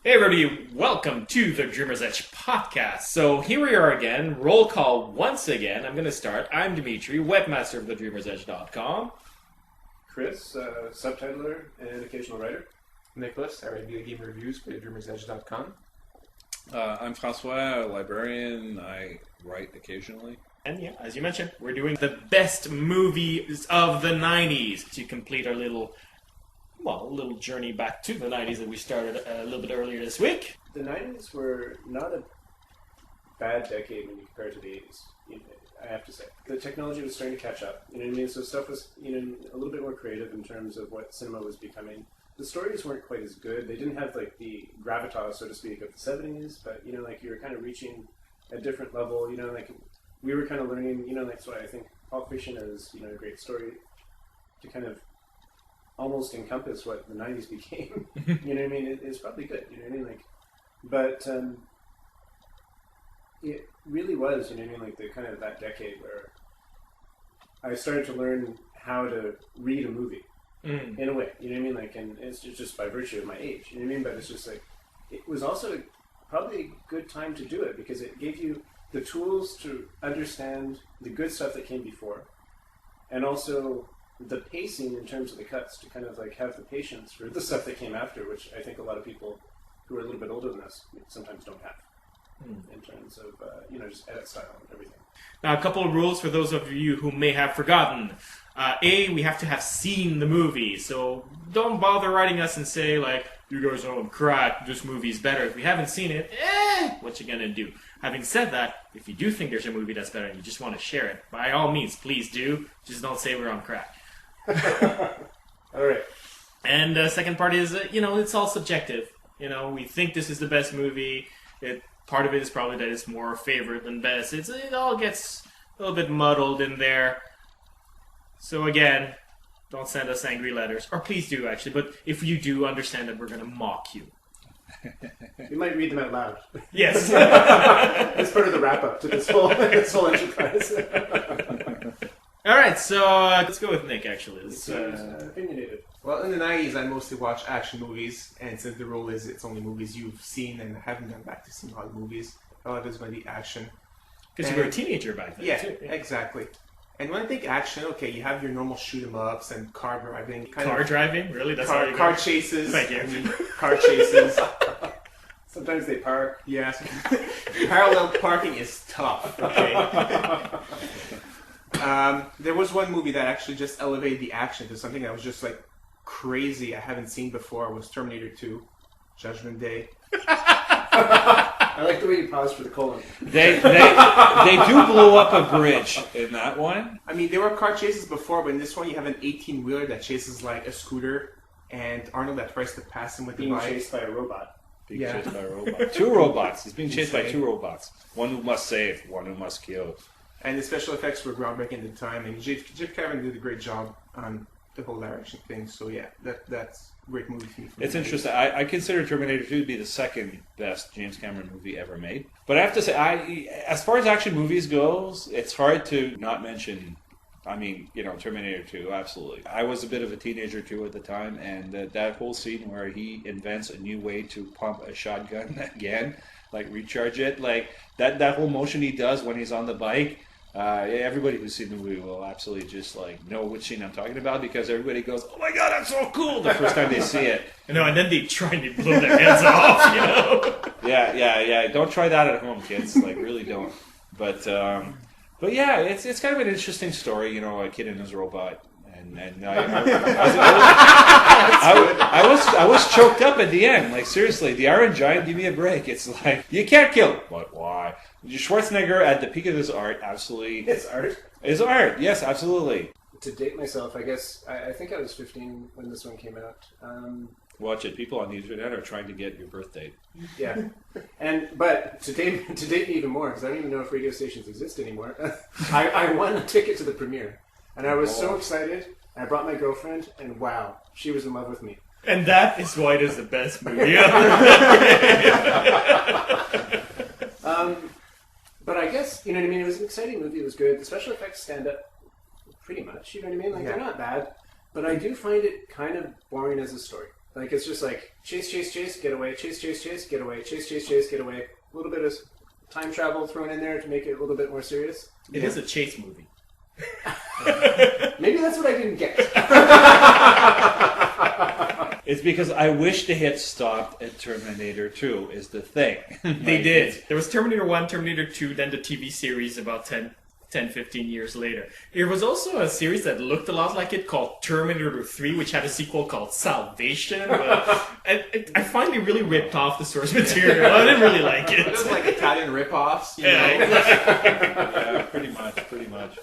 Hey everybody, welcome to the Dreamer's Edge podcast. So here we are again, roll call once again. I'm going to start. I'm Dimitri, webmaster of thedreamersedge.com. Chris, subtitler and occasional writer. Nicholas, I write video game reviews for thedreamersedge.com. I'm Francois, a librarian. I write occasionally. And yeah, as you mentioned, we're doing the best movies of the 90s to complete our little journey back to the 90s that we started a little bit earlier this week. The 90s were not a bad decade when you compare it to the 80s, I have to say. The technology was starting to catch up, you know what I mean? So stuff was, a little bit more creative in terms of what cinema was becoming. The stories weren't quite as good. They didn't have, the gravitas, so to speak, of the 70s, but, you were kind of reaching a different level, we were kind of learning, that's why I think Pulp Fiction is, a great story to kind of almost encompass what the 90s became. You know what I mean? It's probably good, you know what I mean? But it really was, the kind of that decade where I started to learn how to read a movie in a way, you know what I mean? And it's just by virtue of my age, you know what I mean? But it's just it was also probably a good time to do it because it gave you the tools to understand the good stuff that came before and also the pacing in terms of the cuts to kind of have the patience for the stuff that came after, which I think a lot of people who are a little bit older than us sometimes don't have in terms of, just edit style and everything. Now, a couple of rules for those of you who may have forgotten. A, we have to have seen the movie, so don't bother writing us and say, you guys know I'm crack, this movie's better. If we haven't seen it, what you gonna do? Having said that, if you do think there's a movie that's better and you just want to share it, by all means, please do. Just don't say we're on crack. All right. And the second part is, it's all subjective. We think this is the best movie. Part of it is probably that it's more favorite than best. It all gets a little bit muddled in there. So again, don't send us angry letters. Or please do, actually. But if you do, understand that we're going to mock you. You might read them out loud. Yes. That's part of the wrap-up to this whole enterprise. All right, so let's go with Nick, actually. Opinionated. Well, in the 90s, I mostly watched action movies, and since the rule is it's only movies you've seen and haven't gone back to see a lot of movies, a lot of it's going to be action. Because you were a teenager back then, too. Yeah, exactly. And when I think action, okay, you have your normal shoot-em-ups and car driving. Driving? Really? That's all you car chases. Thank you. I mean, car chases. Sometimes they park. Yes. Parallel parking is tough, okay? There was one movie that actually just elevated the action to something that was just crazy I haven't seen before. Was Terminator 2, Judgment Day. I like the way you paused for the colon. They do blow up a bridge in that one. I mean, there were car chases before, but in this one you have an 18-wheeler that chases a scooter, and Arnold that tries to pass him with the Being bike. chased by a robot. Being chased by a robot. Two robots. He's being chased by two robots. One who must save, one who must kill. And the special effects were groundbreaking at the time, and Jeff Cameron did a great job on the whole direction thing. So yeah, that's a great movie for me. It's interesting. I consider Terminator 2 to be the second best James Cameron movie ever made. But I have to say, as far as action movies goes, it's hard to not mention. Terminator 2, absolutely. I was a bit of a teenager too at the time, and that whole scene where he invents a new way to pump a shotgun again, recharge it, that whole motion he does when he's on the bike. Everybody who's seen the movie will absolutely just know which scene I'm talking about because everybody goes, "Oh my god, that's so cool!" the first time they see it. And then they try and blow their heads off. Yeah. Don't try that at home, kids. Really don't. But yeah, it's kind of an interesting story. A kid and his robot. And I was choked up at the end. Seriously, the Iron Giant, give me a break. It's you can't kill him. But why? Schwarzenegger at the peak of his art, absolutely. It's art. It's art, yes, absolutely. To date myself, I guess, I think I was 15 when this one came out. Watch it. People on the internet are trying to get your birth date. Yeah. But to date me even more, because I don't even know if radio stations exist anymore, I won a ticket to the premiere. And I was so excited. I brought my girlfriend, and wow, she was in love with me. And that is why it is the best movie But I guess, it was an exciting movie, it was good. The special effects stand up pretty much, you know what I mean? They're not bad. But I do find it kind of boring as a story. Like, it's just like, chase, chase, chase, get away, chase, chase, chase, get away, chase, chase, chase, get away. A little bit of time travel thrown in there to make it a little bit more serious. It is a chase movie. Maybe that's what I didn't get. It's because I wish they had stopped at Terminator 2 is the thing. They did. There was Terminator 1, Terminator 2, then the TV series about 10, 15 years later. There was also a series that looked a lot like it called Terminator 3, which had a sequel called Salvation. But I finally really ripped off the source material. I didn't really like it. It was like Italian rip-offs, you know? Yeah, pretty much.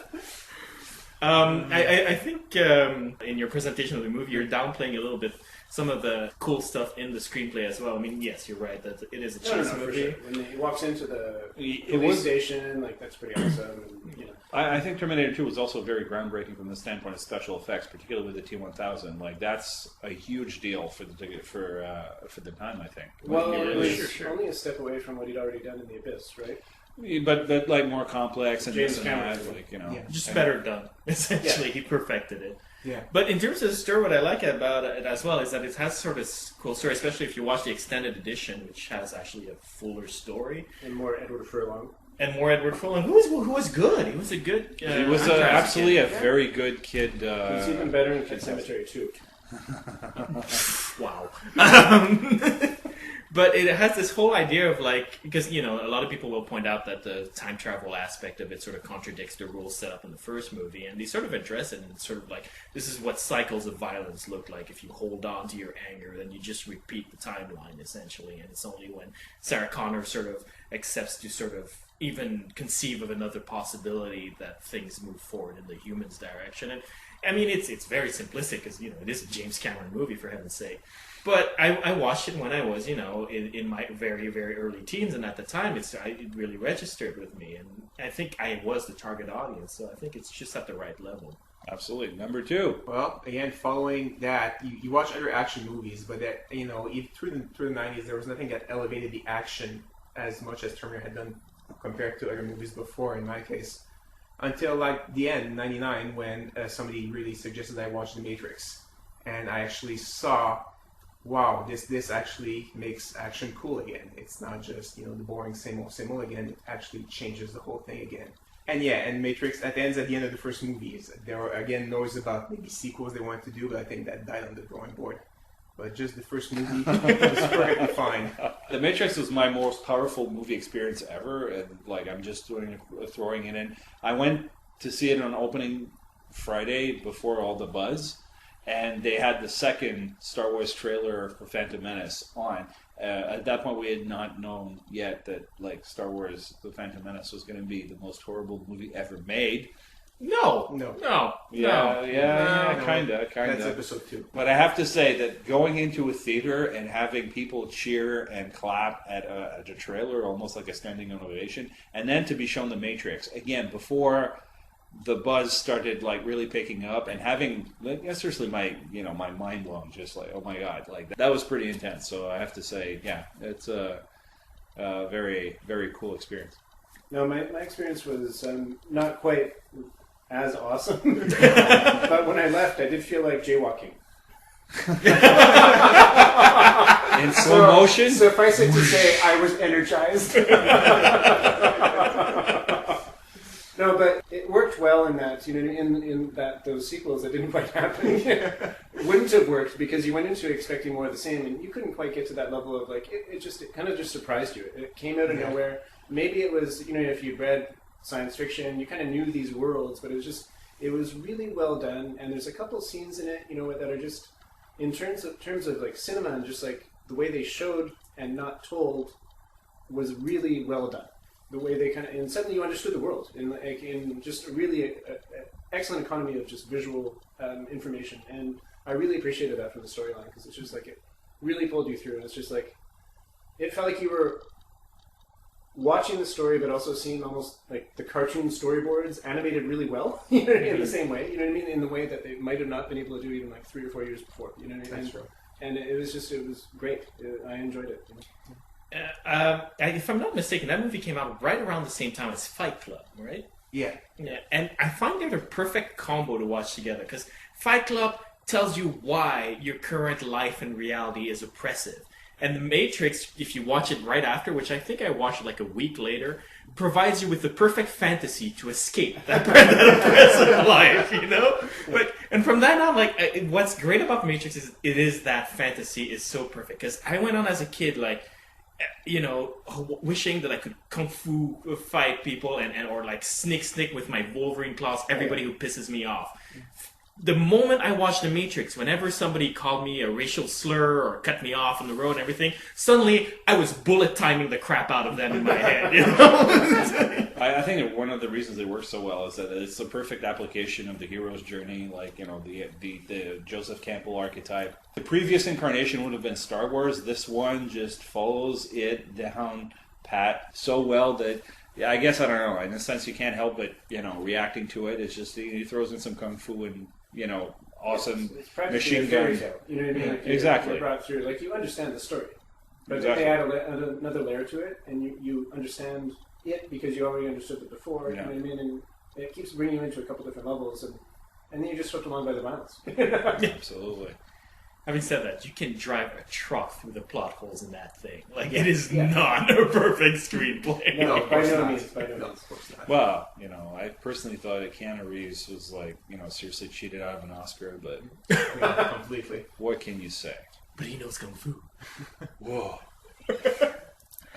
I think in your presentation of the movie, you're downplaying a little bit some of the cool stuff in the screenplay as well. I mean, yes, you're right that it is a chase movie. For sure. When he walks into the It police was- station, like, that's pretty awesome. And, you know. I think Terminator 2 was also very groundbreaking from the standpoint of special effects, particularly with the T-1000. Like that's a huge deal for the time. I think. Well, it was Sure. only a step away from what he'd already done in The Abyss, right? But like more complex and James this and Cameron. that, like Yeah. Just and- better done. Essentially, he perfected it. Yeah. But in terms of the story, what I like about it as well is that it has sort of cool story, especially if you watch the extended edition, which has actually a fuller story. And more Edward Furlong. And more Edward Furlong, who was good. He was a good. He was actor as a absolutely kid. a very good kid. He's even better in Pet Cemetery too. Wow. But it has this whole idea of like, because, you know, a lot of people will point out that the time travel aspect of it sort of contradicts the rules set up in the first movie, and they sort of address it and sort of like, this is what cycles of violence look like. If you hold on to your anger, then you just repeat the timeline, essentially, and it's only when Sarah Connor sort of accepts to sort of even conceive of another possibility that things move forward in the human's direction. And I mean, it's very simplistic, because, you know, it is a James Cameron movie, for heaven's sake. But I watched it when I was, you know, in my very, very early teens, and at the time, it really registered with me, and I think I was the target audience, so I think it's just at the right level. Absolutely. Number 2. Well, again, following that, you watch other action movies, but that, you know, through the 90s, there was nothing that elevated the action as much as Terminator had done compared to other movies before, in my case. Until, like, the end, 99, when somebody really suggested I watch The Matrix. And I actually saw, wow, this actually makes action cool again. It's not just, you know, the boring same old again. It actually changes the whole thing again. And yeah, and Matrix, at the end of the first movies, there were, again, noise about maybe sequels they wanted to do, but I think that died on the drawing board. But just the first movie was perfectly fine. The Matrix was my most powerful movie experience ever, and like I'm just throwing it in. I went to see it on opening Friday before all the buzz, and they had the second Star Wars trailer for Phantom Menace on. At that point, we had not known yet that like Star Wars: The Phantom Menace was going to be the most horrible movie ever made. No. Yeah, kinda. That's episode 2. But I have to say that going into a theater and having people cheer and clap at a trailer, almost like a standing ovation, and then to be shown The Matrix again before the buzz started like really picking up, and having seriously my mind blown, just like, oh my god, like that was pretty intense. So I have to say, yeah, it's a very, very cool experience. No, my experience was not quite as awesome. But when I left, I did feel like jaywalking. In slow motion? Suffice it to say, I was energized. No, but it worked well in that, you know, in that those sequels that didn't quite happen wouldn't have worked, because you went into it expecting more of the same, and you couldn't quite get to that level of like it kind of just surprised you. It came out of nowhere. Maybe it was, you know, if you'd read science fiction, you kind of knew these worlds, but it was really well done. And there's a couple scenes in it, you know, that are just in terms of like cinema and just like the way they showed and not told was really well done. The way they and suddenly you understood the world in just a really excellent economy of just visual information. And I really appreciated that from the storyline, because it's just like it really pulled you through, and it's just like it felt like you were watching the story, but also seeing almost like the cartoon storyboards animated really well, you know, in the same way, you know what I mean, in the way that they might have not been able to do even like 3 or 4 years before, you know what I mean? That's true. And it was great. I enjoyed it. You know? If I'm not mistaken, that movie came out right around the same time as Fight Club, right? Yeah. Yeah, and I find they're the perfect combo to watch together, because Fight Club tells you why your current life and reality is oppressive. And The Matrix, if you watch it right after, which I think I watched like a week later, provides you with the perfect fantasy to escape that oppressive life, you know? And from that on, like, what's great about Matrix is it is that fantasy is so perfect. Because I went on as a kid, like, you know, wishing that I could kung fu fight people or like sneak with my Wolverine claws everybody who pisses me off. The moment I watched The Matrix, whenever somebody called me a racial slur or cut me off on the road and everything, suddenly I was bullet timing the crap out of them in my head. You know? I think that one of the reasons it works so well is that it's the perfect application of the hero's journey, like, you know, the Joseph Campbell archetype. The previous incarnation would have been Star Wars. This one just follows it down pat so well that, yeah, I guess, I don't know, in a sense you can't help but, you know, reacting to it. It's just he throws in some kung fu and, you know, awesome it's machine a fairy gun. tale. You know what I mean? Like Exactly. You're brought through, like, you understand the story, but Exactly. they add another layer to it, and you understand it because you already understood it before. Yeah. You know what I mean? And it keeps bringing you into a couple different levels, and then you're just swept along by the violence. Absolutely. Having said that, you can drive a truck through the plot holes in that thing. Like, it is not a perfect screenplay. No, of by course no not. means. By no No, means. of course not. Well, you know, I personally thought that Keanu Reeves was, like, you know, seriously cheated out of an Oscar, but Yeah, completely. what can you say? But he knows kung fu. Whoa.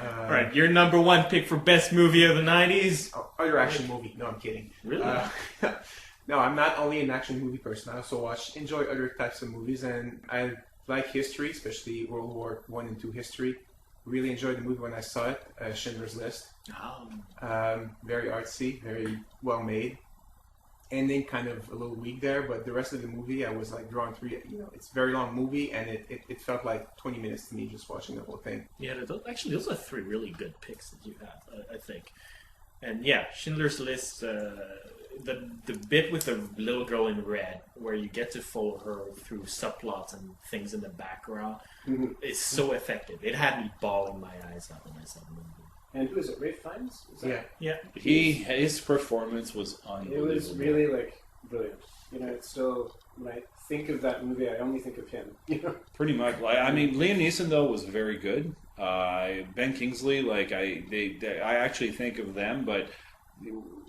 Alright, your number one pick for best movie of the 90s? Other action movie. No, I'm kidding. Really? No, I'm not only an action movie person. I also enjoy other types of movies, and I like history, especially World War I and II history. Really enjoyed the movie when I saw it, Schindler's List. Very artsy, very well made. Ending kind of a little weak there, but the rest of the movie I was like drawn through. You know, it's a very long movie, and it felt like 20 minutes to me just watching the whole thing. Yeah, those are three really good picks that you have, I think. And yeah, Schindler's List, the bit with the little girl in red, where you get to follow her through subplots and things in the background, is so effective. It had me bawling my eyes out when I saw the movie. And who is it? Ralph Fiennes? Is that- Yeah. Yeah. His performance was It unbelievable. was really, like, brilliant. You know, it's still, when I think of that movie, I only think of him. You know? Pretty much. Like, I mean, Liam Neeson though was very good. Ben Kingsley, like I actually think of them, but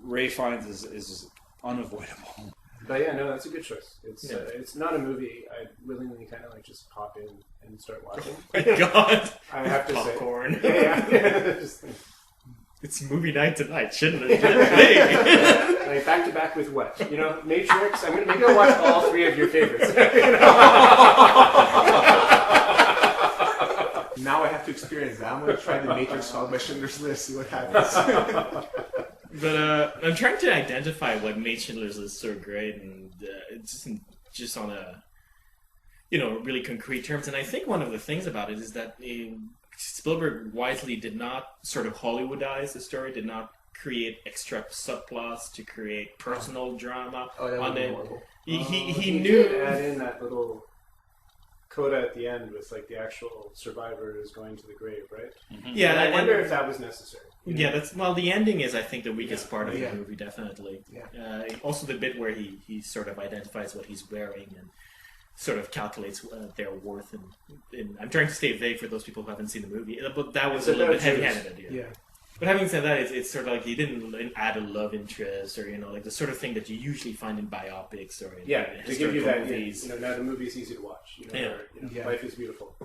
Ray Fiennes is unavoidable. But yeah, no, that's a good choice. It's Yeah. it's not a movie I'd willingly kind of like just pop in and start watching. My God. I have to Popcorn. say, yeah. Just, It's movie night tonight, shouldn't it? like back to back with what? You know, Matrix. Maybe I'll watch all three of your favorites. Now I have to experience that. I'm going to try the Matrix followed by Schindler's List, see what happens. But I'm trying to identify what made Schindler's List so great, and it's just on a, you know, really concrete terms. And I think one of the things about it is that Spielberg wisely did not sort of Hollywoodize the story, did not create extra subplots to create personal drama Oh, that would on be it. horrible. He You knew. did add in that little coda at the end with like the actual survivor is going to the grave, right? Yeah, And I and- wonder if that was necessary. You know? Yeah, the ending is, I think, the weakest part of Yeah. the movie, definitely. Yeah. Also, the bit where he sort of identifies what he's wearing and sort of calculates their worth. And I'm trying to stay vague for those people who haven't seen the movie, but that was It's a little bit about heavy-handed idea. Yeah. But having said that, it's sort of like he didn't add a love interest or, you know, like the sort of thing that you usually find in biopics or in Yeah, to give you historical that, movies. you know, now the movie's easy to watch. You know, Yeah. or, you know, Yeah. life is beautiful.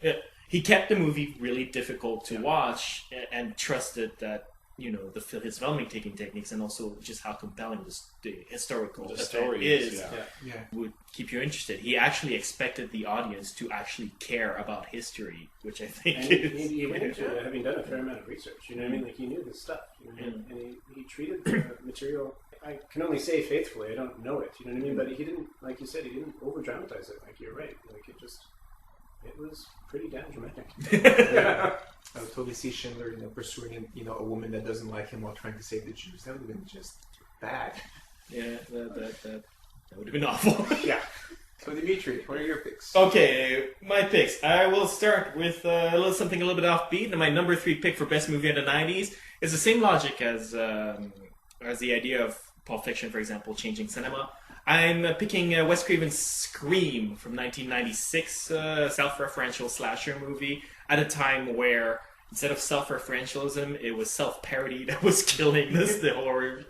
Yeah. He kept the movie really difficult to watch and trusted that, you know, his filmmaking techniques and also just how compelling the historical The event story is yeah. Yeah. would keep you interested. He actually expected the audience to actually care about history, which I think And is he quite went into important. having done a fair amount of research. You know what I mean? Like he knew his stuff. You know what I mean? And he treated the material. I can only say faithfully. I don't know it. You know what I mean? But he didn't, like you said, he didn't over dramatize it. Like you're right. Like it was pretty damn dramatic. I would totally see Schindler, pursuing, a woman that doesn't like him while trying to save the Jews. That would have been just bad. Yeah, that would have been awful. Yeah. So Dimitri, what are your picks? Okay, my picks. I will start with something a little bit offbeat. And my number 3 pick for best movie in the 90s is the same logic as the idea of Pulp Fiction, for example, changing cinema. I'm picking Wes Craven's Scream from 1996, self-referential slasher movie at a time where instead of self-referentialism, it was self-parody that was killing the horror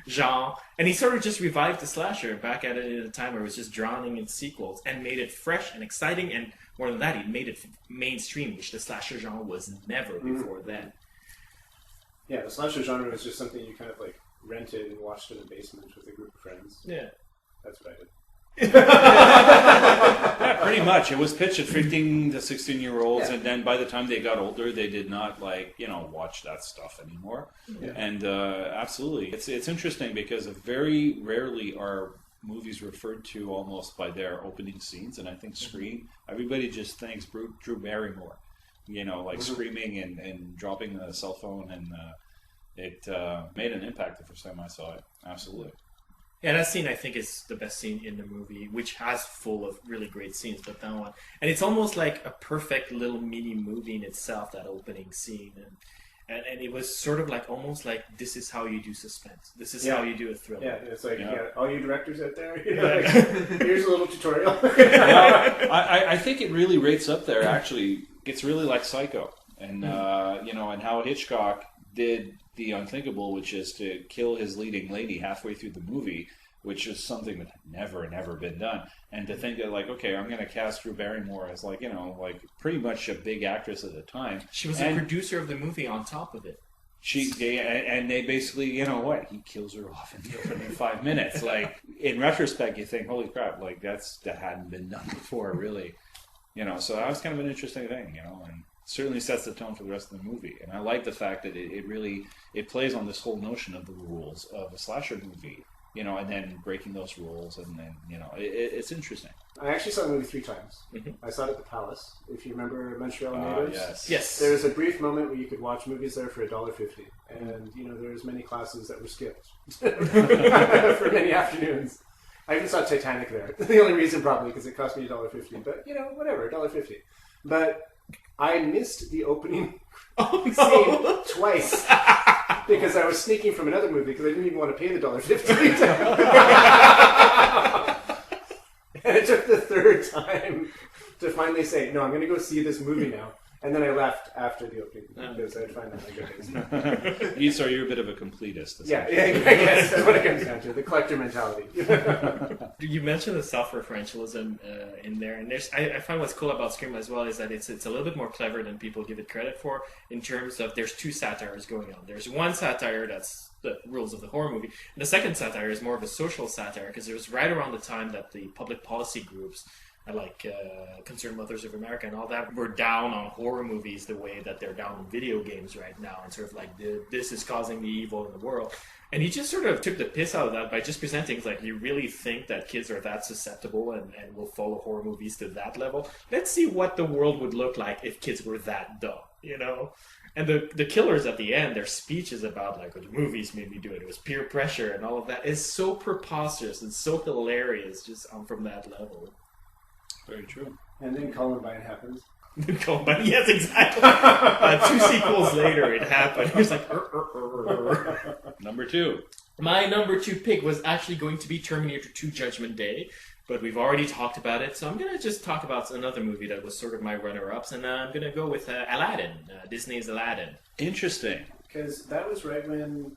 genre. And he sort of just revived the slasher back at it at a time where it was just drowning in sequels and made it fresh and exciting. And more than that, he made it mainstream, which the slasher genre was never before then. Yeah, the slasher genre was just something you kind of like rented and watched in a basement with a group of friends. Yeah. That's what I did. Yeah, pretty much. It was pitched at 15 to 16-year-olds, and then by the time they got older, they did not watch that stuff anymore. Yeah. And absolutely, it's interesting because very rarely are movies referred to almost by their opening scenes, and I think Scream, everybody just thinks Drew Barrymore, screaming and dropping the cell phone, and it made an impact the first time I saw it. Absolutely. Yeah, that scene I think is the best scene in the movie, which has full of really great scenes, but that one, and it's almost like a perfect little mini movie in itself. That opening scene, and it was sort of like almost like this is how you do suspense. This is how you do a thriller. Yeah, it's like all you directors out there, like, here's a little tutorial. Well, I think it really rates up there. Actually, it's really like Psycho, and and how Hitchcock did the unthinkable, which is to kill his leading lady halfway through the movie, which is something that had never been done. And to think that, okay, I'm going to cast Drew Barrymore as pretty much a big actress at the time. She was a producer of the movie on top of it. They basically, he kills her off in the opening 5 minutes. In retrospect, you think, holy crap, that hadn't been done before, really. So that was kind of an interesting thing, and certainly sets the tone for the rest of the movie. And I like the fact that it plays on this whole notion of the rules of a slasher movie, and then breaking those rules, and then, it's interesting. I actually saw the movie 3 times. Mm-hmm. I saw it at the Palace. If you remember Montreal Natives. Yes. There was a brief moment where you could watch movies there for $1.50. And, there was many classes that were skipped for many afternoons. I even saw Titanic there. The only reason probably because it cost me $1.50. But, whatever, $1.50. But I missed the opening scene twice because I was sneaking from another movie because I didn't even want to pay the $1.50. And it took the third time to finally say, no, I'm going to go see this movie now. And then I left after the opening because I'd find that good. So you're a bit of a completist. Yeah, I guess that's what it comes down to, the collector mentality. You mentioned the self-referentialism in there, and I find what's cool about Scream as well is that it's a little bit more clever than people give it credit for in terms of there's 2 satires going on. There's one satire that's the rules of the horror movie, and the second satire is more of a social satire because it was right around the time that the public policy groups like Concerned Mothers of America and all that were down on horror movies the way that they're down on video games right now, and sort of this is causing the evil in the world. And he just sort of took the piss out of that by just presenting you really think that kids are that susceptible and will follow horror movies to that level? Let's see what the world would look like if kids were that dumb, And the killers at the end, their speech is about the movies made me do it. It was peer pressure and all of that. It's so preposterous and so hilarious just from that level. Very true. And then Columbine happens. Columbine, yes, exactly. 2 sequels later, it happened. He was like, Number 2. My number 2 pick was actually going to be Terminator 2 Judgment Day, but we've already talked about it, so I'm going to just talk about another movie that was sort of my runner-ups, and I'm going to go with Aladdin, Disney's Aladdin. Interesting. Because that was right when...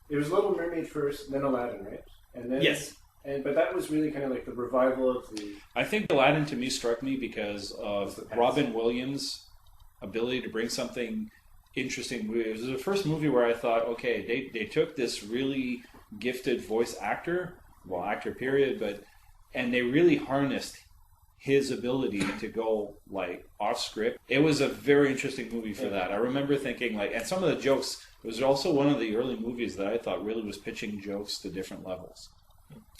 It was Little Mermaid first, then Aladdin, right? And then, yes. But that was really kind of like the revival of the... I think Aladdin to me struck me because of Robin Williams' ability to bring something interesting. It was the first movie where I thought, okay, they took this really gifted voice actor, period, and they really harnessed his ability to go off script. It was a very interesting movie for that. I remember thinking and some of the jokes, it was also one of the early movies that I thought really was pitching jokes to different levels.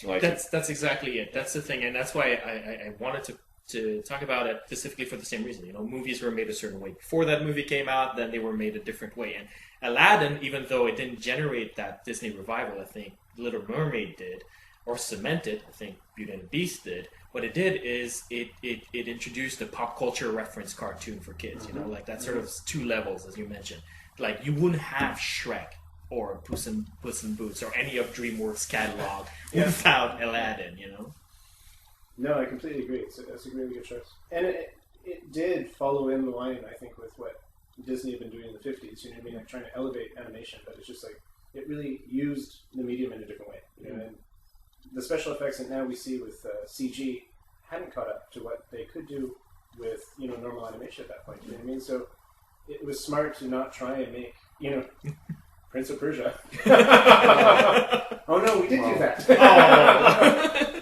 That's exactly it. That's the thing, and that's why I wanted to talk about it specifically for the same reason. Movies were made a certain way before that movie came out, then they were made a different way. And Aladdin, even though it didn't generate that Disney revival, I think Little Mermaid did, or cemented, I think Beauty and the Beast did. What it did is it introduced a pop culture reference cartoon for kids. That sort of 2 levels, as you mentioned. You wouldn't have Shrek or Puss in Boots or any of DreamWorks catalog without Aladdin, you know? No, I completely agree. It's a really good choice. And it did follow in the line, I think, with what Disney had been doing in the 50s, you know what I mean? Like trying to elevate animation, but it's just like, it really used the medium in a different way. You know? And the special effects that now we see with CG hadn't caught up to what they could do with, you know, normal animation at that point. You know what I mean? So it was smart to not try and make, you know, Prince of Persia. Oh no, we did do that. Oh.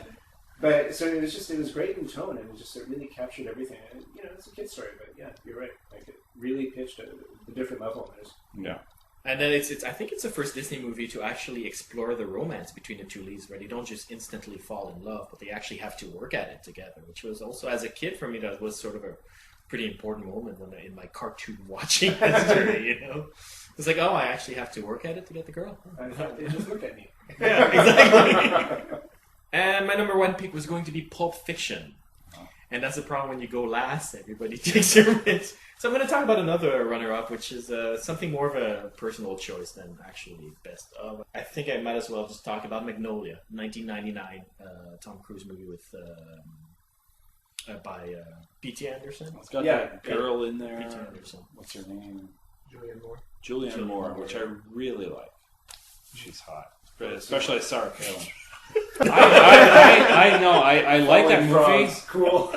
But so it was great in tone, and it really captured everything. And you know, it's a kid's story, but yeah, you're right. Like it really pitched at a different level. Yeah. And then I think it's the first Disney movie to actually explore the romance between the two leads, where they don't just instantly fall in love, but they actually have to work at it together. Which was also, as a kid, for me, that was sort of a pretty important moment in my cartoon watching history. You know, it's like, oh, I actually have to work at it to get the girl. I thought they just looked at me. Yeah, exactly. And my number one pick was going to be Pulp Fiction. And that's the problem when you go last, everybody takes your bit. So I'm going to talk about another runner-up, which is something more of a personal choice than actually best of. I think I might as well just talk about Magnolia, 1999 Tom Cruise movie with by P.T. Anderson. It's got that girl in there. P.T. Anderson. What's her name? Julianne Moore, which I really like. She's hot, especially Sarah Palin. I know. I like that movie. Cool.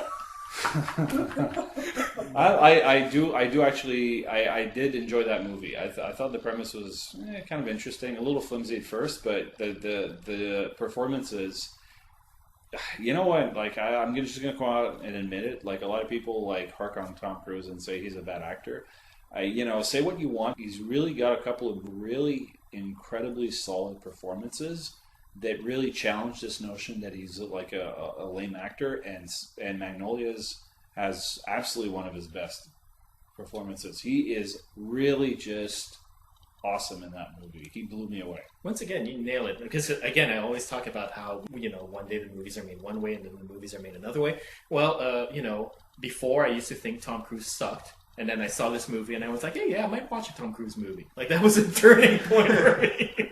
I do actually. I did enjoy that movie. I thought the premise was kind of interesting, a little flimsy at first, but the performances. You know what? Like I'm just gonna come out and admit it. Like a lot of people like hark on Tom Cruise and say he's a bad actor. Say what you want. He's really got a couple of really incredibly solid performances that really challenge this notion that he's like a lame actor, and Magnolia's has absolutely one of his best performances. He is really just awesome in that movie. He blew me away. Once again, you nail it. Because, again, I always talk about how, one day the movies are made one way and then the movies are made another way. Well, before I used to think Tom Cruise sucked. And then I saw this movie and I was like, hey, yeah, I might watch a Tom Cruise movie. Like, that was a turning point for me.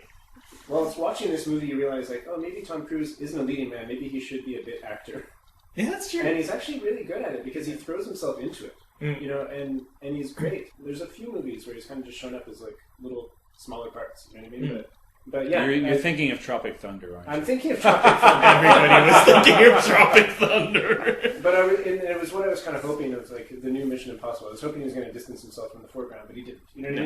Well, it's watching this movie you realize, like, oh, maybe Tom Cruise isn't a leading man. Maybe he should be a bit actor. Yeah, that's true. And he's actually really good at it because he throws himself into it. You know, and he's great. There's a few movies where he's kind of just shown up as, like, little smaller parts. You know what I mean? But yeah. You're thinking of Tropic Thunder, aren't you? I'm thinking of Tropic Thunder. Everybody was thinking of Tropic Thunder. But it was what I was kind of hoping of, like, the new Mission Impossible. I was hoping he was going to distance himself from the foreground, but he didn't. You know what I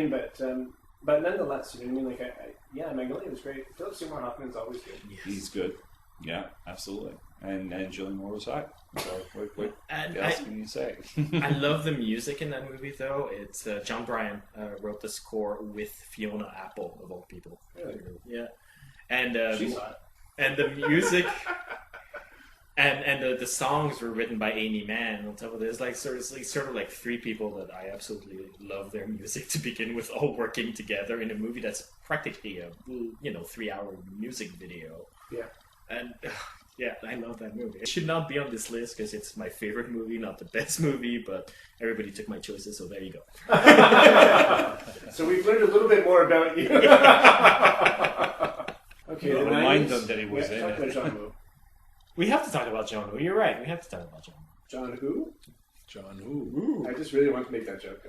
mean? But nonetheless, you know what I mean? Like, Magnolia was great. Philip Seymour Hoffman's always good. Yes. He's good. Yeah, absolutely. And Julianne Moore was hot. So what else can you say? I love the music in that movie, though. It's John Bryan wrote the score with Fiona Apple, of all people. Really? Yeah. And she's hot. And the music... And the songs were written by Amy Mann. On top of this, like sort of like three people that I absolutely love their music to begin with, all working together in a movie that's practically a 3-hour music video. Yeah. And yeah, I love that movie. It should not be on this list because it's my favorite movie, not the best movie, but everybody took my choices, so there you go. So we've learned a little bit more about you. Okay, remind them that he was in it. John Woo. We have to talk about John Woo. You're right. We have to talk about John Woo. John who? John Woo. I just really want to make that joke.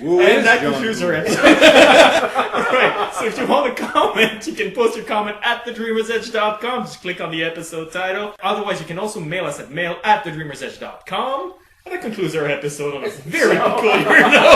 Woo and that concludes our episode. Right. So if you want to comment, you can post your comment at thedreamersedge.com. Just click on the episode title. Otherwise, you can also mail us at mail@thedreamersedge.com. And that concludes our episode on a very peculiar note.